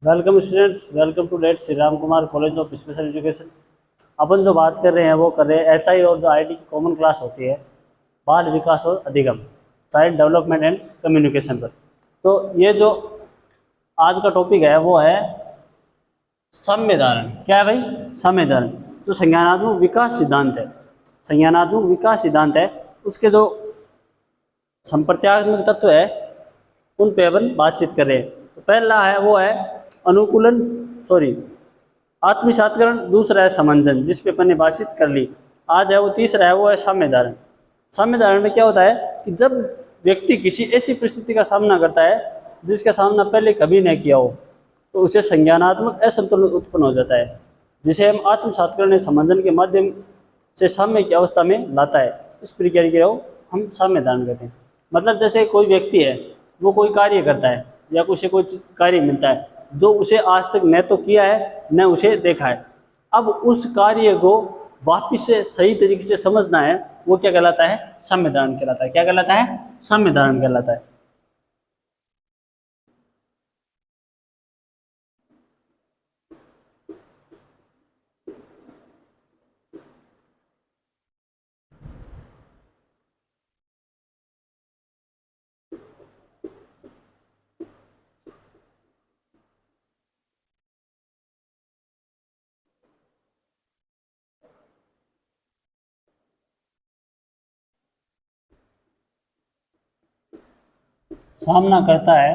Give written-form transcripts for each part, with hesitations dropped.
Welcome students, welcome to late Shri Ram Kumar college of special education. अपन जो बात कर रहे हैं वो कर रहे हैं एसआई और जो आईटी की कॉमन क्लास होती है, बाल विकास और अधिगम, चाइल्ड डेवलपमेंट एंड कम्युनिकेशन पर। तो ये जो आज का टॉपिक है वो है संविधारण। क्या है भाई? संविधारण। जो संज्ञानात्मक विकास सिद्धांत है, संज्ञानात्मक विकास सिद्धांत है, उसके जो संप्रत्यात्मक तत्व है उन पे अपन बातचीत कर रहे हैं। तो पहला है वो है अनुकूलन, सॉरी आत्मसातकरण, दूसरा है समंजन, जिस पे अपन ने बातचीत कर ली। आज है वो तीसरा है वो है साम्यधारण। साम्यधारण में क्या होता है कि जब व्यक्ति किसी ऐसी परिस्थिति का सामना करता है जिसका सामना पहले कभी नहीं किया हो, तो उसे संज्ञानात्मक असंतुलन उत्पन्न हो जाता है, जिसे हम आत्मसातकरण या समंजन के माध्यम से साम्य की अवस्था में लाता है। इस प्रक्रिया को हम साम्यधारण कहते हैं। मतलब जैसे कोई व्यक्ति है, वो कोई कार्य करता है या उसे कोई कार्य मिलता है जो उसे आज तक न तो किया है न उसे देखा है। अब उस कार्य को वापिस से सही तरीके से समझना है, वो क्या कहलाता है? साम्यधारण कहलाता है। क्या कहलाता है? साम्यधारण कहलाता है। सामना करता है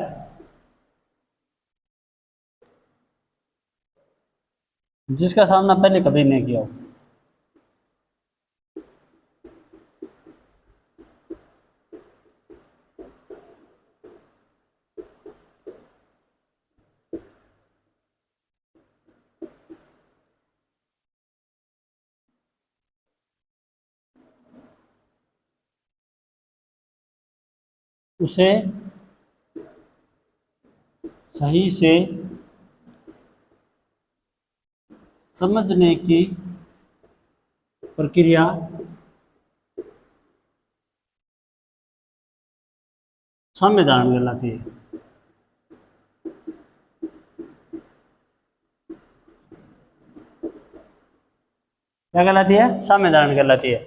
जिसका सामना पहले कभी नहीं किया हो। उसे सही से समझने की प्रक्रिया साम्यधारण कहलाती है। क्या कहलाती है? साम्यधारण कहलाती है।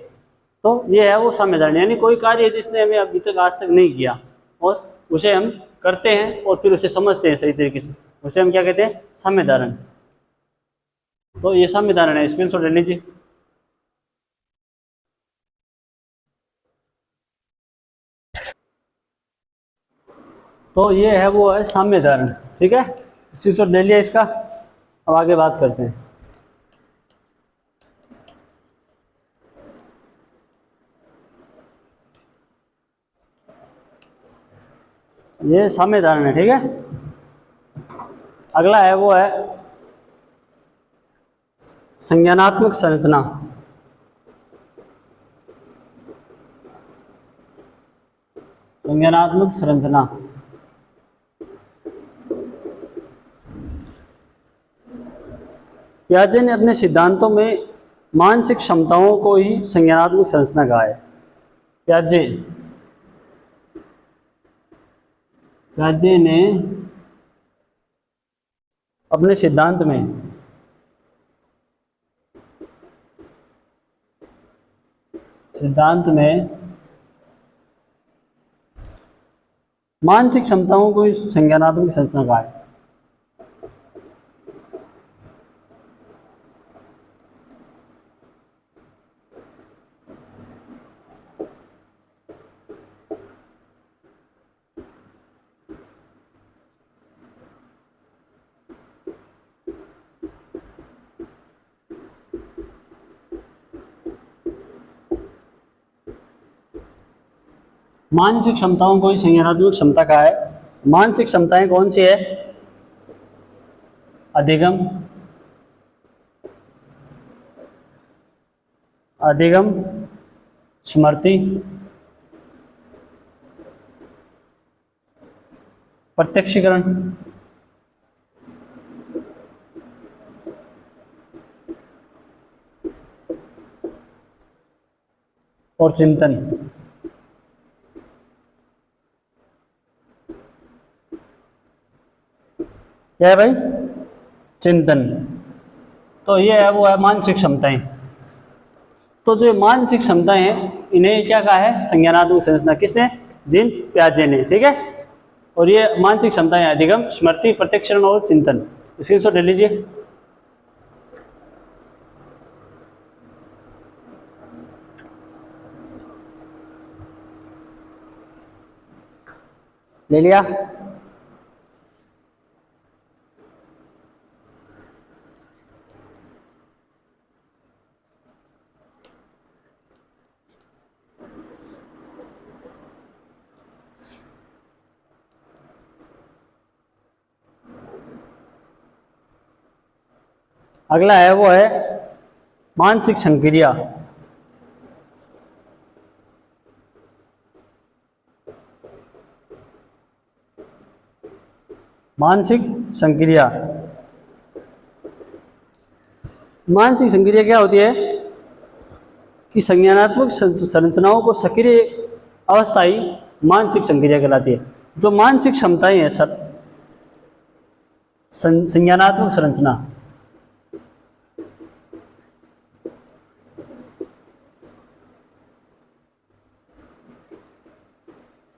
तो ये है वो साम्यधारण, यानी कोई कार्य जिसने हमें अभी तक आज तक नहीं किया और उसे हम करते हैं और फिर उसे समझते हैं सही तरीके से, उसे हम क्या कहते हैं? साम्यधारण। तो ये साम्यधारण है, स्क्रीनशॉट ले लीजिए। तो ये है वो है साम्यधारण। ठीक है, स्क्रीनशॉट ले लिया इसका। अब आगे बात करते हैं। ये साम्यधारण है। ठीक है, अगला है वो है संज्ञानात्मक संरचना। संज्ञानात्मक संरचना पियाजे ने अपने सिद्धांतों में मानसिक क्षमताओं को ही संज्ञानात्मक संरचना कहा है। पियाजे पियाजे ने अपने सिद्धांत में मानसिक क्षमताओं को ही संज्ञानात्मक संरचना कहा है। मानसिक क्षमताओं को ही संज्ञानात्मक क्षमता कहा है। मानसिक क्षमताएं कौन सी है? अधिगम, अधिगम, स्मृति, प्रत्यक्षीकरण और चिंतन। क्या है भाई? चिंतन। तो ये है वो है मानसिक क्षमताएं। तो जो मानसिक क्षमताएं हैं इन्हें क्या कहा है? संज्ञानात्मक संरचना। किसने? जीन पियाजे ने। ठीक है। और ये मानसिक क्षमताएं अधिगम, स्मृति, प्रत्यक्षण और चिंतन। स्क्रीनशॉट ले लीजिए। ले लिया? अगला है वो है मानसिक संक्रिया। मानसिक संक्रिया। मानसिक संक्रिया क्या होती है कि संज्ञानात्मक संरचनाओं को सक्रिय अवस्था ही मानसिक संक्रिया कहलाती है। जो मानसिक क्षमताएं हैं सर, संज्ञानात्मक संरचना,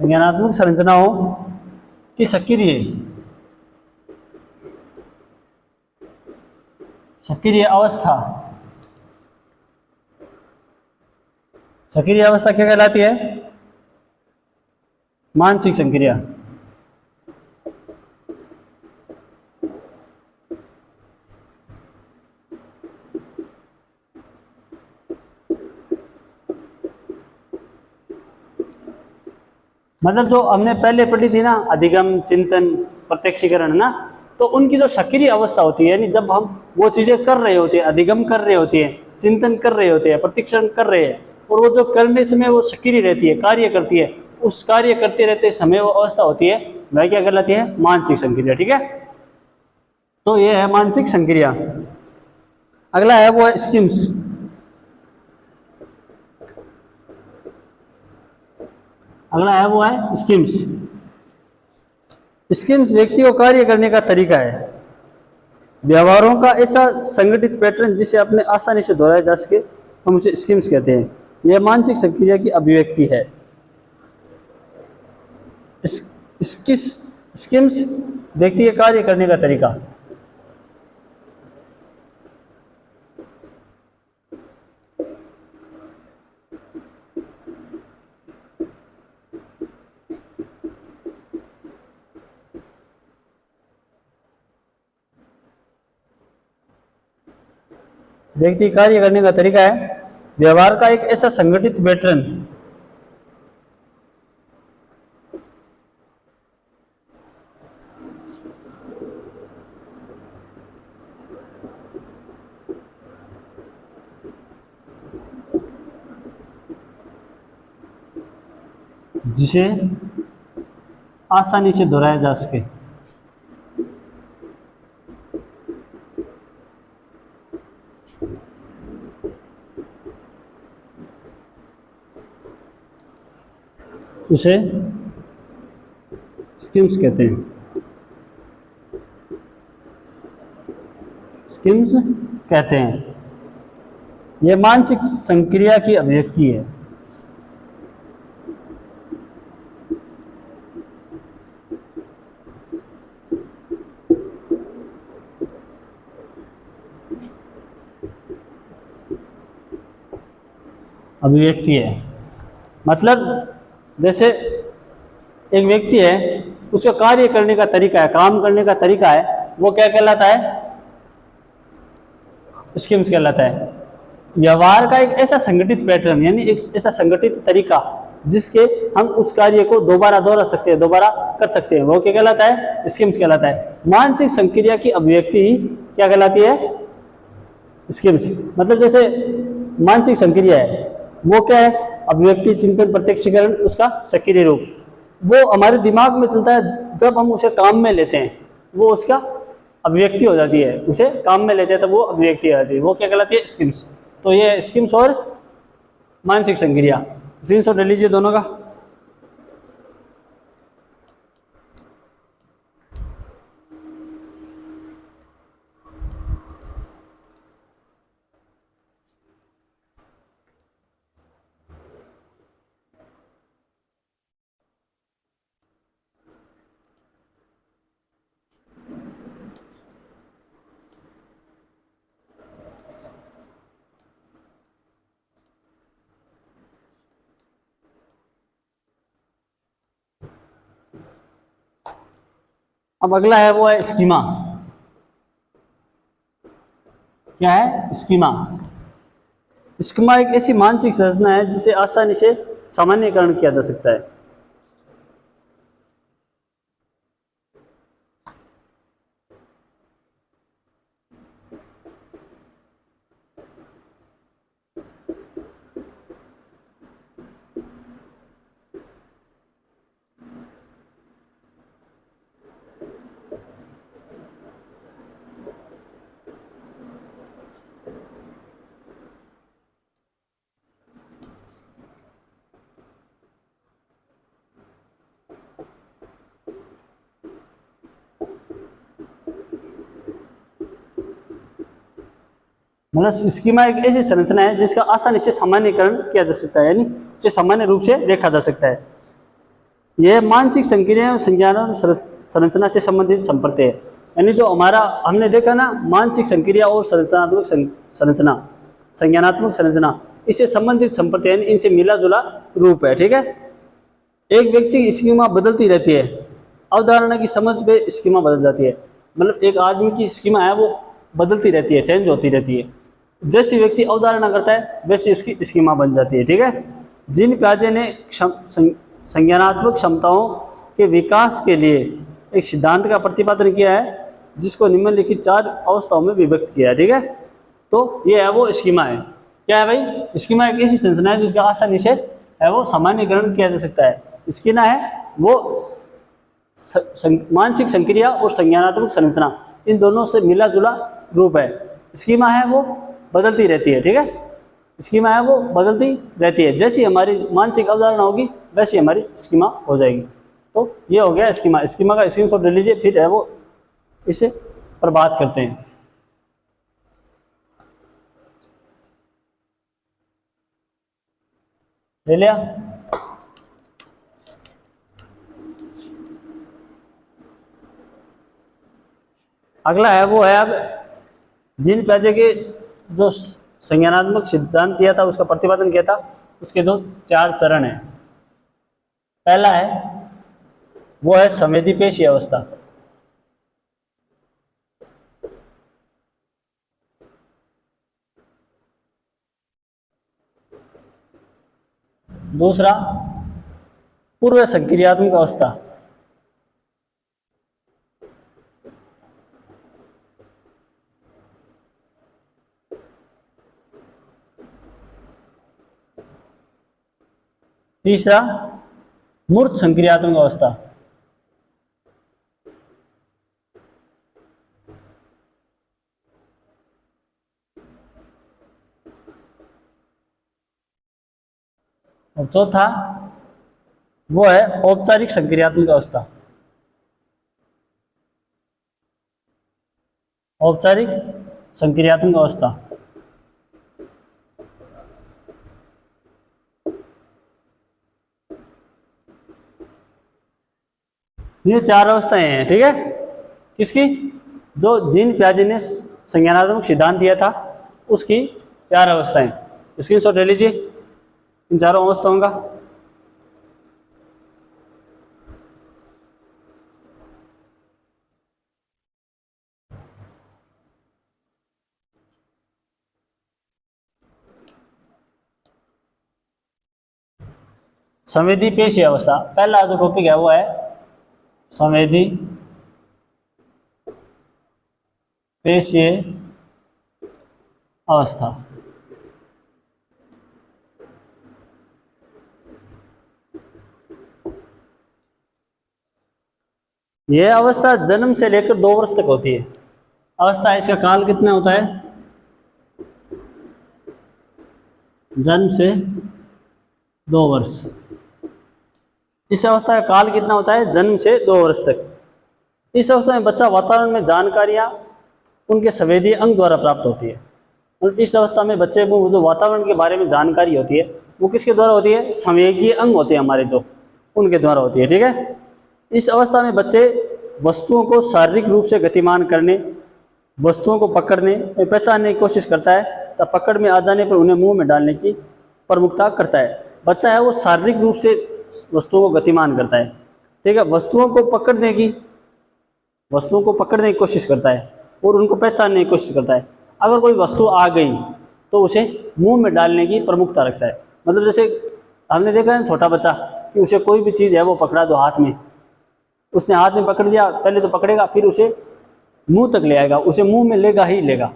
संज्ञानात्मक संरचनाओं की सक्रिय अवस्था, सक्रिय अवस्था क्या कहलाती है? मानसिक संक्रिया। मतलब जो हमने पहले पढ़ी थी ना, अधिगम, चिंतन, प्रत्यक्षीकरण ना, तो उनकी जो सक्रिय अवस्था होती है, यानी जब हम वो चीजें कर रहे होते हैं, अधिगम कर रहे होते हैं, चिंतन कर रहे होते हैं, प्रत्यक्षीकरण कर रहे हैं, और वो जो करने समय वो सक्रिय रहती है, कार्य करती है, उस कार्य करते रहते समय वो अवस्था होती है, वह क्या कहलाती है? मानसिक संक्रिया। ठीक है। तो ये है मानसिक संक्रिया। अगला है वो है स्कीम्स। अगला है वो है स्कीम्स। स्कीम्स व्यक्ति को कार्य करने का तरीका है, व्यवहारों का ऐसा संगठित पैटर्न जिसे अपने आसानी से दोहराया जा सके, हम उसे स्कीम्स कहते हैं। यह मानसिक संक्रिया की अभिव्यक्ति है। स्कीम्स व्यक्ति के कार्य करने का तरीका। व्यक्ति कार्य करने का तरीका है, व्यवहार का एक ऐसा संगठित पैटर्न जिसे आसानी से दोहराया जा सके। उसे स्कीम्स कहते हैं। स्कीम्स कहते हैं। यह मानसिक संक्रिया की अभिव्यक्ति है। अभिव्यक्ति है मतलब जैसे एक व्यक्ति है, उसका कार्य करने का तरीका है, काम करने का तरीका है, वो क्या कहलाता है? स्कीम्स कहलाता है। व्यवहार का एक ऐसा संगठित पैटर्न, यानी एक ऐसा संगठित तरीका जिसके हम उस कार्य को दोबारा दोहरा सकते हैं, दोबारा कर सकते हैं, वो क्या कहलाता है? स्कीम्स कहलाता है। मानसिक संक्रिया की अभिव्यक्ति क्या कहलाती है? स्कीम्स। मतलब जैसे मानसिक संक्रिया है, वो क्या है? अभिव्यक्ति, चिंतन, प्रत्यक्षीकरण, उसका सक्रिय रूप। वो हमारे दिमाग में चलता है, जब हम उसे काम में लेते हैं वो उसका अभिव्यक्ति हो जाती है, उसे काम में लेते हैं तब वो अभिव्यक्ति हो जाती है, वो क्या कहलाती है? स्कीम्स। तो ये स्कीम्स और मानसिक संक्रिया, स्क्रीनशॉट ले लीजिए दोनों का। अब अगला है वो है स्कीमा। क्या है? स्कीमा। स्कीमा एक ऐसी मानसिक संरचना है जिसे आसानी से सामान्यकरण किया जा सकता है। मतलब स्कीमा एक ऐसी संरचना है जिसका आसानी से सामान्यकरण किया जा सकता है, यानी उसे सामान्य रूप से देखा जा सकता है। यह मानसिक संक्रिया और संज्ञानात्मक संरचना से संबंधित संप्रति है। यानी जो हमारा हमने देखा ना, मानसिक संक्रिया और संरचनात्मक संरचना, संज्ञानात्मक संरचना, इससे संबंधित संप्रति यानी इनसे मिला जुला रूप है। ठीक है। एक व्यक्ति की स्कीमा बदलती रहती है, अवधारणा की समझ पे स्कीमा बदल जाती है। मतलब एक आदमी की स्कीमा है वो बदलती रहती है, चेंज होती रहती है। जैसे व्यक्ति अवधारणा करता है वैसे उसकी स्कीमा बन जाती है। ठीक है। जीन पियाजे ने संज्ञानात्मक क्षमताओं के विकास के लिए एक सिद्धांत का प्रतिपादन किया है जिसको निम्नलिखित 4 अवस्थाओं में विभक्त किया है। ठीक है। तो ये है वो स्कीमा है। क्या है भाई? स्कीमा एक ऐसी संरचना है जिसका आसानी से है वो सामान्यकरण किया जा सकता है। स्कीमा है वो मानसिक संक्रिया और संज्ञानात्मक संरचना, इन दोनों से मिला जुला रूप है। स्कीमा है वो बदलती रहती है। ठीक है। स्कीमा है वो बदलती रहती है, जैसी हमारी मानसिक अवधारणा होगी वैसी हमारी स्कीमा हो जाएगी। तो ये हो गया स्कीमा। स्कीमा का स्क्रीनशॉट ले लीजिए, फिर है वो इसे पर बात करते हैं। ले लिया? अगला है वो है अब जीन पियाजे के जो संज्ञानात्मक सिद्धांत दिया था, उसका प्रतिपादन किया था, उसके 4 चरण हैं। पहला है वो है संवेदीपेशी अवस्था। दूसरा पूर्व संक्रियात्मक अवस्था। तीसरा मूर्त संक्रियात्मक अवस्था। और चौथा वो है औपचारिक संक्रियात्मक अवस्था। औपचारिक संक्रियात्मक अवस्था। ये 4 अवस्थाएं हैं। ठीक है। किसकी? जो जीन पियाजे ने संज्ञानात्मक सिद्धांत दिया था उसकी 4 अवस्थाएं। स्क्रीनशॉट ले लीजिए इन 4 अवस्थाओं का। संवेदी पेशी अवस्था, पहला जो टॉपिक है वो है संवेदी पेशीय अवस्था। यह अवस्था जन्म से लेकर 2 वर्ष तक होती है। अवस्था इसका काल कितना होता है? जन्म से 2 वर्ष। इस अवस्था का काल कितना होता है? जन्म से 2 वर्ष तक। इस अवस्था में बच्चा वातावरण में जानकारियां उनके संवेदी अंग द्वारा प्राप्त होती है। और इस अवस्था में बच्चे को जो वातावरण के बारे में जानकारी होती है वो किसके द्वारा होती है? संवेदीय अंग होते हैं हमारे जो, उनके द्वारा होती है। ठीक है। इस अवस्था में बच्चे वस्तुओं को शारीरिक रूप से गतिमान करने, वस्तुओं को पकड़ने और पहचानने की कोशिश करता है, तब पकड़ में आ जाने पर उन्हें मुंह में डालने की प्रमुखता करता है। बच्चा है वो शारीरिक रूप से वस्तुओं को गतिमान करता है। ठीक है। वस्तुओं को पकड़ने की वस्तुओं को पकड़ने की कोशिश करता है और उनको पहचानने की कोशिश करता है। अगर कोई वस्तु आ गई तो उसे मुंह में डालने की प्रमुखता रखता है। मतलब जैसे हमने देखा है छोटा बच्चा कि उसे कोई भी चीज़ है वो पकड़ा दो हाथ में, उसने हाथ में पकड़ लिया, पहले तो पकड़ेगा फिर उसे मुंह तक ले आएगा, उसे मुंह में लेगा ही लेगा।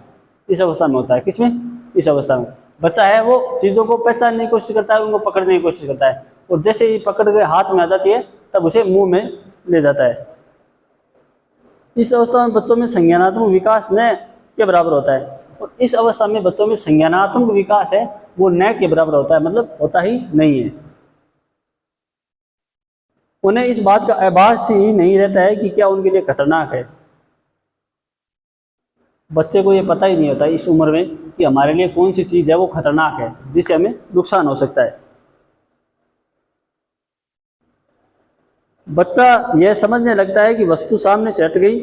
इस अवस्था में होता है, किसमें? इस अवस्था में बच्चा है वो चीज़ों को पहचानने की कोशिश करता है, उनको पकड़ने की कोशिश करता है, और जैसे ही पकड़ के हाथ में आ जाती है तब उसे मुंह में ले जाता है। इस अवस्था में बच्चों में संज्ञानात्मक विकास न के बराबर होता है, और इस अवस्था में बच्चों में संज्ञानात्मक विकास है वो न के बराबर होता है, मतलब होता ही नहीं है। उन्हें इस बात का आभास ही नहीं रहता है कि क्या उनके लिए खतरनाक है। बच्चे को ये पता ही नहीं होता इस उम्र में कि हमारे लिए कौन सी चीज़ है वो खतरनाक है, जिससे हमें नुकसान हो सकता है। बच्चा यह समझने लगता है कि वस्तु सामने से हट गई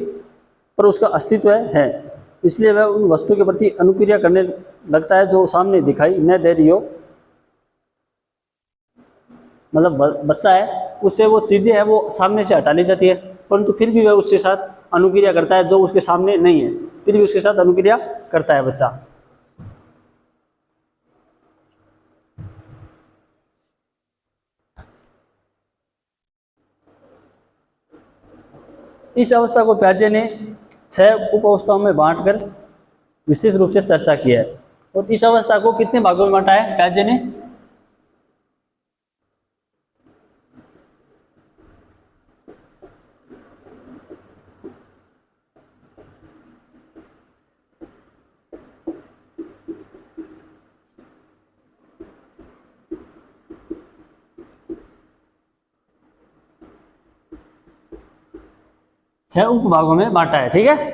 पर उसका अस्तित्व है, इसलिए वह उन वस्तु के प्रति अनुक्रिया करने लगता है जो सामने दिखाई न दे रही हो। मतलब बच्चा है उससे वो चीज़ें हैं वो सामने से हटा ली जाती है, परंतु फिर भी वह उसके साथ अनुक्रिया करता है जो उसके सामने नहीं है, फिर भी उसके साथ अनुक्रिया करता है बच्चा। इस अवस्था को प्याजे ने 6 उप अवस्थाओं में बांटकर विस्तृत रूप से चर्चा की है। और इस अवस्था को कितने भागों में बांटा है प्याजे ने? छह उपभागों में बांटा है, ठीक है।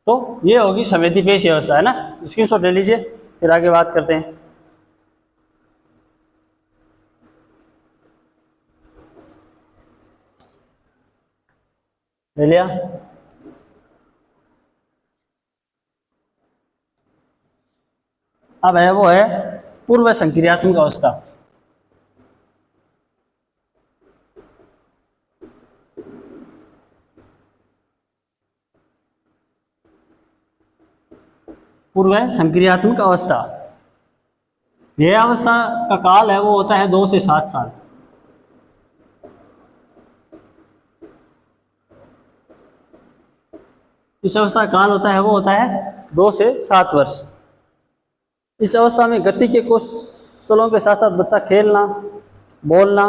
तो ये होगी समेती पेशी अवस्था, है ना। स्क्रीनशॉट ले लीजिए, फिर आगे बात करते हैं। ले लिया? अब है वो है पूर्व संक्रियात्मक अवस्था। पूर्व संक्रियात्मक अवस्था, यह अवस्था का काल है वो होता है 2 से 7 साल। इस अवस्था का काल होता है वो होता है 2 से 7 वर्ष। इस अवस्था में गति के कौशलों के साथ साथ बच्चा खेलना, बोलना,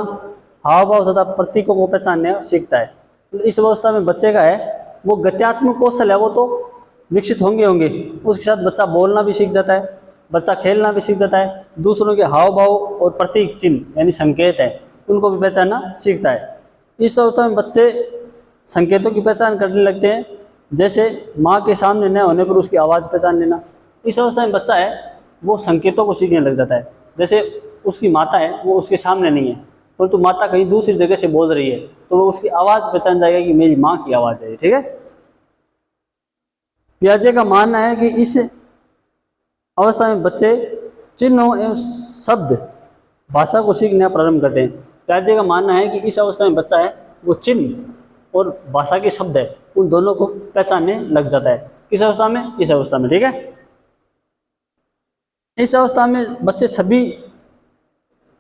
हाव भाव तथा प्रतीकों को पहचानने सीखता है। इस अवस्था में बच्चे का है वो गत्यात्मक कौशल है वो तो विकसित होंगे, उसके साथ बच्चा बोलना भी सीख जाता है, बच्चा खेलना भी सीख जाता है, दूसरों के हाव भाव और प्रतीक चिन्ह यानी संकेत है उनको भी पहचानना सीखता है। इस अवस्था में बच्चे संकेतों की पहचान करने लगते हैं, जैसे माँ के सामने न होने पर उसकी आवाज़ पहचान लेना। इस अवस्था में बच्चा है वो संकेतों को सीखने लग जाता है, जैसे उसकी माता है वो उसके सामने नहीं है परंतु माता कहीं दूसरी जगह से बोल रही है तो वो उसकी आवाज़ पहचान जाएगा कि मेरी माँ की आवाज़ है, ठीक है। पियाजे का मानना है कि इस अवस्था में बच्चे चिन्हों एवं शब्द भाषा को सीखना प्रारंभ करते हैं। पियाजे का मानना है कि इस अवस्था में बच्चा है वो चिन्ह और भाषा के शब्द है उन दोनों को पहचानने लग जाता है। किस अवस्था में? इस अवस्था में, ठीक है। इस अवस्था में बच्चे सभी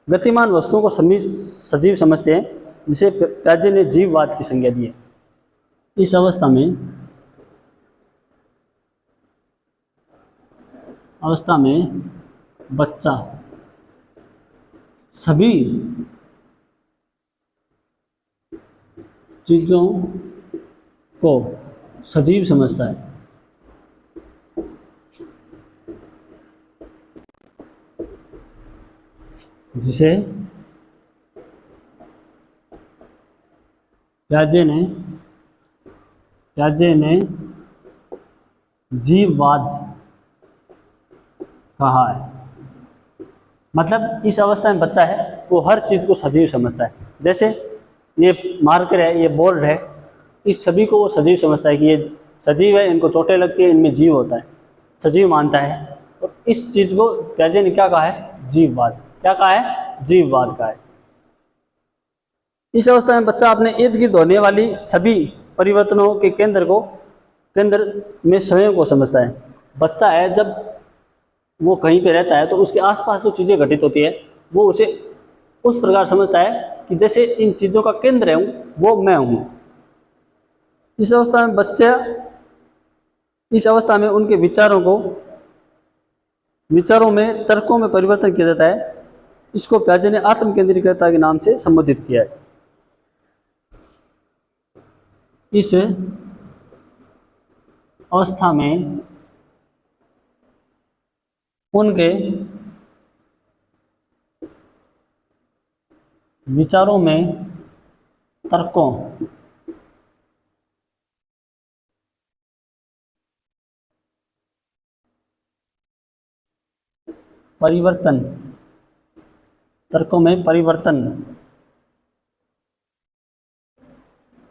गतिमान वस्तुओं को सजीव समझते हैं, जिसे पियाजे ने जीववाद की संज्ञा दी है। इस अवस्था में बच्चा सभी चीज़ों को सजीव समझता है, जिसे पियाजे ने जीववाद कहा है। मतलब इस अवस्था में बच्चा है वो हर चीज़ को सजीव समझता है, जैसे ये मार्कर है, ये बोर्ड है, इस सभी को वो सजीव समझता है कि ये सजीव है, इनको चोटें लगती है, इनमें जीव होता है, सजीव मानता है। और इस चीज़ को पियाजे ने क्या कहा है? जीववाद। क्या कहा है? जीववाद का है। इस अवस्था में बच्चा अपने इर्द गिर्द होने वाली सभी परिवर्तनों के केंद्र में स्वयं को समझता है। बच्चा है जब वो कहीं पे रहता है तो उसके आसपास जो चीज़ें घटित होती है वो उसे उस प्रकार समझता है कि जैसे इन चीज़ों का केंद्र है वो मैं हूँ। इस अवस्था में उनके विचारों में तर्कों में परिवर्तन किया जाता है। इसको प्याजे ने आत्म केंद्रितता के नाम से संबोधित किया है। इस अवस्था में उनके विचारों में तर्कों परिवर्तन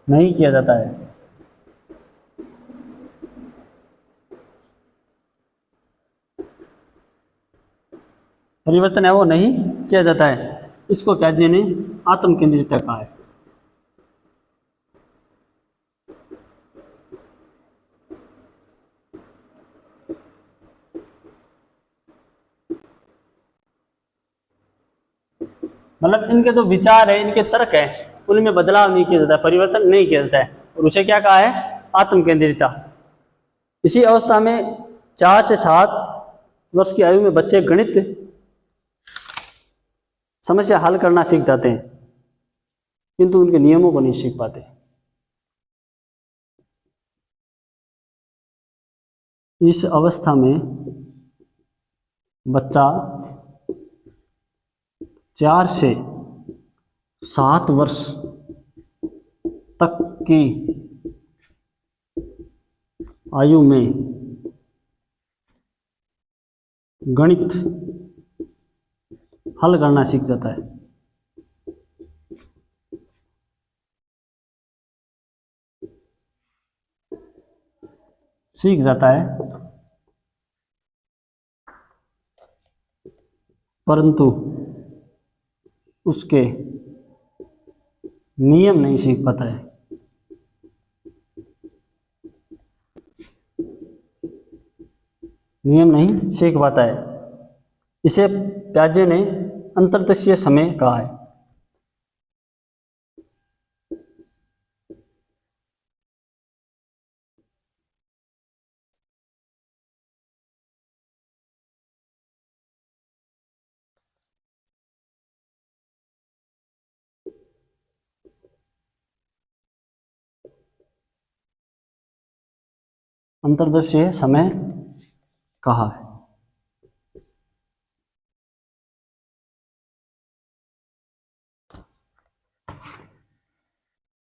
नहीं किया जाता है। परिवर्तन है वो नहीं किया जाता है। इसको प्याजे ने आत्म केंद्रितता कहा है। मतलब इनके जो विचार है, इनके तर्क है, उनमें बदलाव नहीं किया जाता है, परिवर्तन नहीं किया जाता है, और उसे क्या कहा है? आत्म केंद्रितता। इसी अवस्था में 4 से 7 वर्ष की आयु में बच्चे गणित समस्या हल करना सीख जाते हैं, किंतु उनके नियमों को नहीं सीख पाते। इस अवस्था में बच्चा 4 से 7 वर्ष तक की आयु में गणित हल करना सीख जाता है। परंतु उसके नियम नहीं सीख पाता है। इसे प्याजे ने अंतर्दशीय समय कहा है। अंतर्दशीय समय कहा है।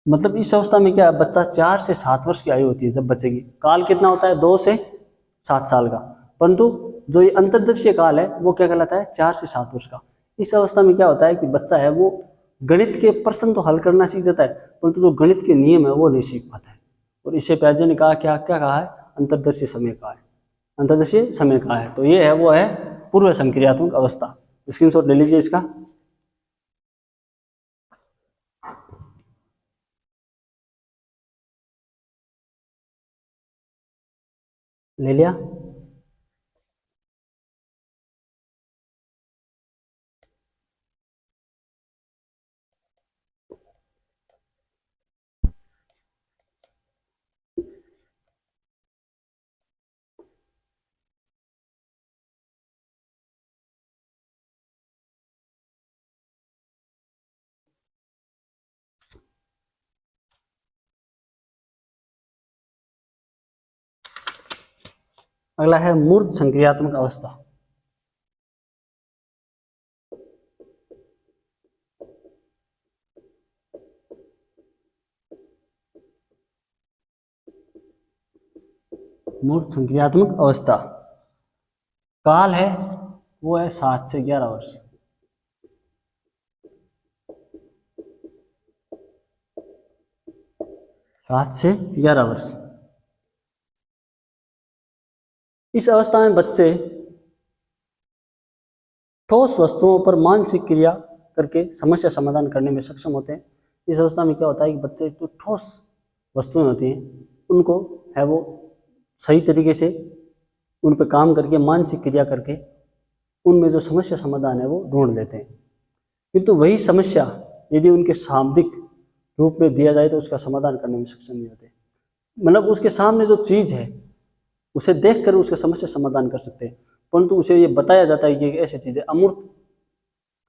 मतलब इस अवस्था में क्या है, बच्चा 4 से 7 वर्ष की आयु होती है जब बच्चे की। काल कितना होता है? 2 से 7 साल का। परंतु जो ये अंतर्दशीय काल है वो क्या कहलाता है? 4 से 7 वर्ष का। इस अवस्था में क्या होता है कि बच्चा है वो गणित के प्रश्न तो हल करना सीख जाता है, परंतु जो गणित के नियम है वो नहीं सीख पाता है। और इसे प्याजे ने कहा क्या कहा है? अंतर्दशीय समय कहा है। अंतर्दशीय समय कहा है। तो ये है वो है पूर्व संक्रियात्मक अवस्था। स्क्रीनशॉट ले लीजिए इसका। ले लिया? अगला है मूर्त संक्रियात्मक अवस्था। मूर्त संक्रियात्मक अवस्था काल है वो है 7 से 11 वर्ष। 7 से 11 वर्ष। इस अवस्था में बच्चे ठोस वस्तुओं पर मानसिक क्रिया करके समस्या समाधान करने में सक्षम होते हैं। इस अवस्था में क्या होता है कि बच्चे जो ठोस वस्तुएं होती हैं उनको है वो सही तरीके से उन पर काम करके मानसिक क्रिया करके उनमें जो समस्या समाधान है वो ढूंढ लेते हैं। किंतु वही समस्या यदि उनके शाब्दिक रूप में दिया जाए तो उसका समाधान करने में सक्षम नहीं होते। मतलब उसके सामने जो चीज़ है उसे देख कर उसका समस्या समाधान कर सकते हैं, परंतु उसे ये बताया जाता है कि एक ऐसी चीज़ है, अमूर्त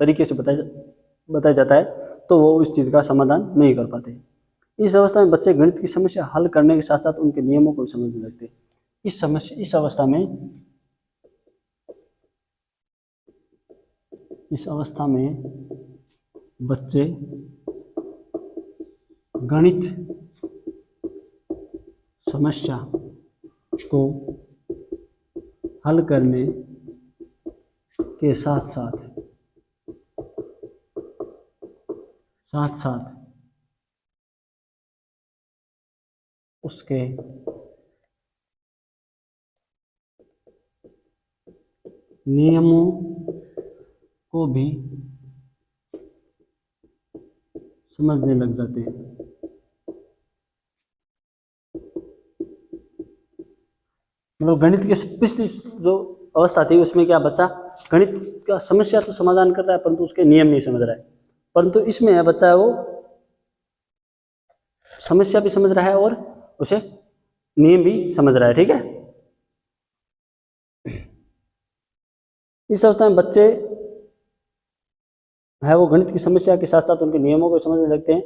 तरीके से बताया जाता है, तो वो उस चीज़ का समाधान नहीं कर पाते। इस अवस्था में बच्चे गणित की समस्या हल करने के साथ साथ उनके नियमों को समझने लगते हैं। इस अवस्था में बच्चे गणित समस्या को हल करने के साथ साथ उसके नियमों को भी समझने लग जाते हैं। मतलब गणित की पिछली जो अवस्था थी उसमें क्या बच्चा गणित का समस्या तो समाधान कर रहा है परंतु उसके नियम नहीं समझ रहा है, परंतु इसमें है बच्चा है वो समस्या भी समझ रहा है और उसे नियम भी समझ रहा है। ठीक है, इस अवस्था में बच्चे है वो गणित की समस्या के साथ साथ उनके नियमों को समझने लगते हैं।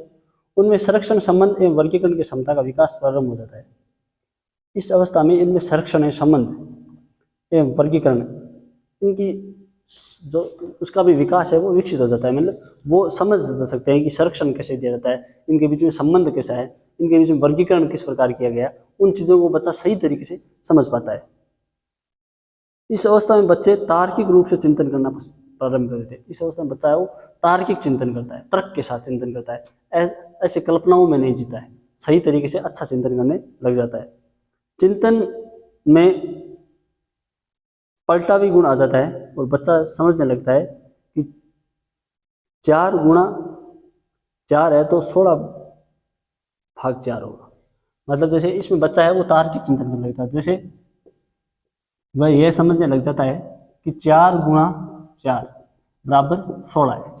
उनमें संरक्षण, संबंध एवं वर्गीकरण की क्षमता का विकास प्रारंभ हो जाता है। इस अवस्था में इनमें संरक्षण, संबंध एवं वर्गीकरण इनकी जो उसका भी विकास है वो विकसित हो जाता है। मतलब वो समझ सकते हैं कि संरक्षण कैसे दिया जाता है, इनके बीच में संबंध कैसा है, इनके बीच में वर्गीकरण किस प्रकार किया गया, उन चीज़ों को बच्चा सही तरीके से समझ पाता है। इस अवस्था में बच्चे तार्किक रूप से चिंतन करना प्रारंभ कर देते हैं। इस अवस्था में बच्चा है वो तार्किक चिंतन करता है, तर्क के साथ चिंतन करता है, ऐसे कल्पनाओं में नहीं जीता है, सही तरीके से अच्छा चिंतन करने लग जाता है। चिंतन में पलटा भी गुण आ जाता है और बच्चा समझने लगता है कि 4 गुणा 4 है तो 16 भाग 4 होगा। मतलब जैसे इसमें बच्चा है वो तार्किक चिंतन करने लगता है, जैसे वह यह समझने लग जाता है कि 4 गुणा 4 बराबर 16 है।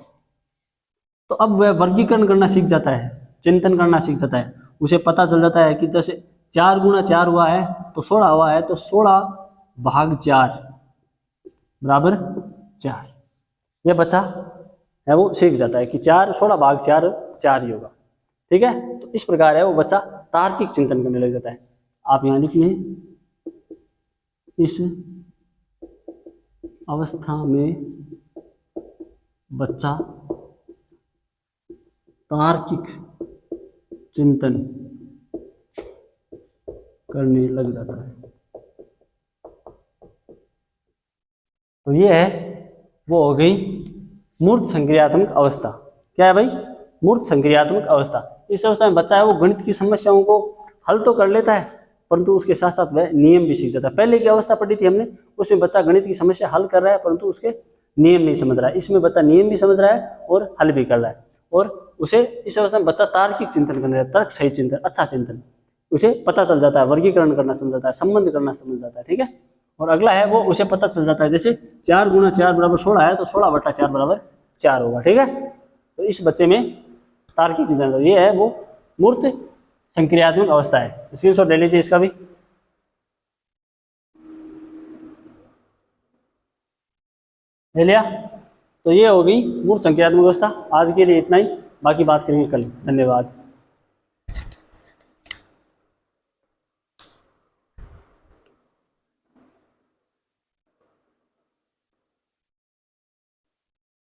तो अब वह वर्गीकरण करना सीख जाता है, चिंतन करना सीख जाता है। उसे पता चल जाता है कि जैसे 4 गुणा 4 हुआ है तो 16 हुआ है, तो 16 भाग 4 बराबर 4। यह बच्चा है वो सीख जाता है कि 16 भाग 4 4 ही होगा। ठीक है, तो इस प्रकार है वो बच्चा तार्किक चिंतन करने लग जाता है। आप यहाँ लिख लें, इस अवस्था में बच्चा तार्किक चिंतन करने लग जाता है। तो ये है वो हो गई मूर्त संक्रियात्मक अवस्था। क्या है भाई? मूर्त संक्रियात्मक अवस्था। इस अवस्था में बच्चा है वो गणित की समस्याओं को हल तो कर लेता है परंतु उसके साथ साथ वह नियम भी सीख जाता है। पहले की अवस्था पढ़ी थी हमने, उसमें बच्चा गणित की समस्या हल कर रहा है परंतु उसके नियम नहीं समझ रहा है। इसमें बच्चा नियम भी समझ रहा है और हल भी कर रहा है, और उसे इस अवस्था में बच्चा तार्किक चिंतन करने लगता है, तर्क सही चिंतन, अच्छा चिंतन उसे पता चल जाता है, वर्गीकरण करना समझ जाता है, संबंध करना समझ जाता है। ठीक है, और अगला है वो उसे पता चल जाता है जैसे 4 गुणा 4 बराबर 16 है तो 16 बटा 4 बराबर 4 होगा। ठीक है, तो इस बच्चे में तार्किक चिंतन, ये है वो मूर्त संक्रियात्मक अवस्था है। स्क्रीनशॉट ले लीजिए इसका भी। ले लिया? तो ये होगी मूर्त संक्रियात्मक अवस्था। आज के लिए इतना ही, बाकी बात करेंगे कल। धन्यवाद।